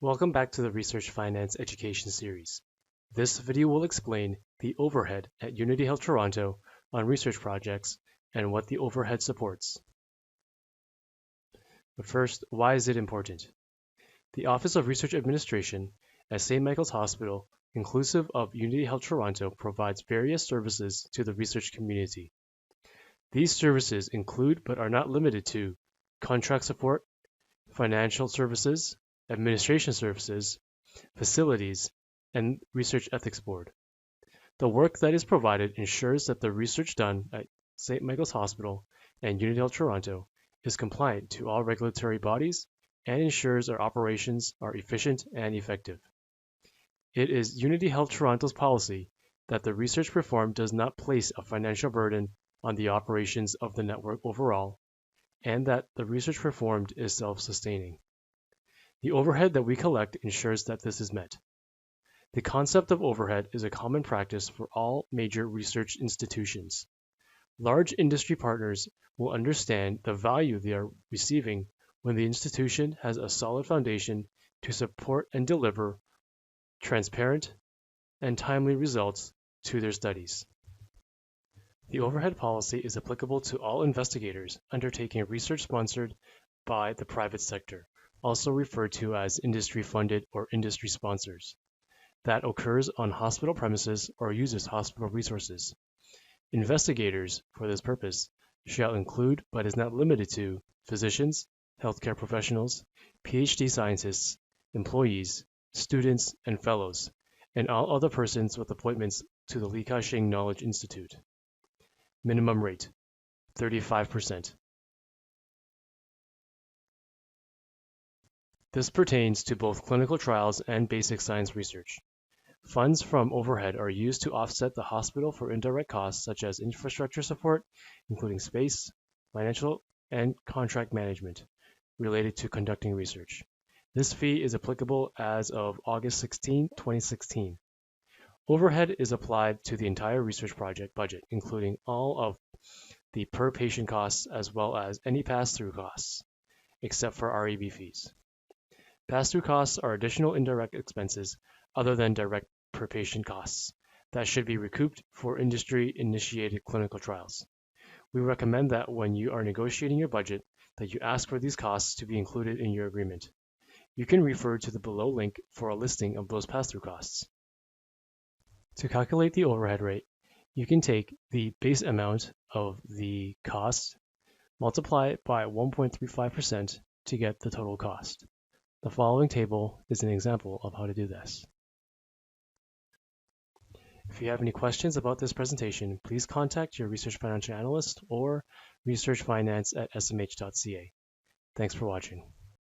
Welcome back to the Research Finance Education Series. This video will explain the overhead at Unity Health Toronto on research projects and what the overhead supports. But first, why is it important? The Office of Research Administration at St. Michael's Hospital, inclusive of Unity Health Toronto, provides various services to the research community. These services include but are not limited to contract support, financial services, administration services, facilities, and Research Ethics Board. The work that is provided ensures that the research done at St. Michael's Hospital and Unity Health Toronto is compliant to all regulatory bodies and ensures our operations are efficient and effective. It is Unity Health Toronto's policy that the research performed does not place a financial burden on the operations of the network overall, and that the research performed is self-sustaining. The overhead that we collect ensures that this is met. The concept of overhead is a common practice for all major research institutions. Large industry partners will understand the value they are receiving when the institution has a solid foundation to support and deliver transparent and timely results to their studies. The overhead policy is applicable to all investigators undertaking research sponsored by the private sector, also referred to as industry-funded or industry sponsors, that occurs on hospital premises or uses hospital resources. Investigators, for this purpose, shall include but is not limited to physicians, healthcare professionals, PhD scientists, employees, students, and fellows, and all other persons with appointments to the Li Ka-shing Knowledge Institute. Minimum rate, 35%. This pertains to both clinical trials and basic science research. Funds from overhead are used to offset the hospital for indirect costs such as infrastructure support, including space, financial, and contract management related to conducting research. This fee is applicable as of August 16, 2016. Overhead is applied to the entire research project budget, including all of the per patient costs as well as any pass-through costs, except for REB fees. Pass-through costs are additional indirect expenses other than direct per patient costs that should be recouped for industry-initiated clinical trials. We recommend that when you are negotiating your budget, that you ask for these costs to be included in your agreement. You can refer to the below link for a listing of those pass-through costs. To calculate the overhead rate, you can take the base amount of the cost, multiply it by 1.35% to get the total cost. The following table is an example of how to do this. If you have any questions about this presentation, please contact your research financial analyst or researchfinance@smh.ca. Thanks for watching.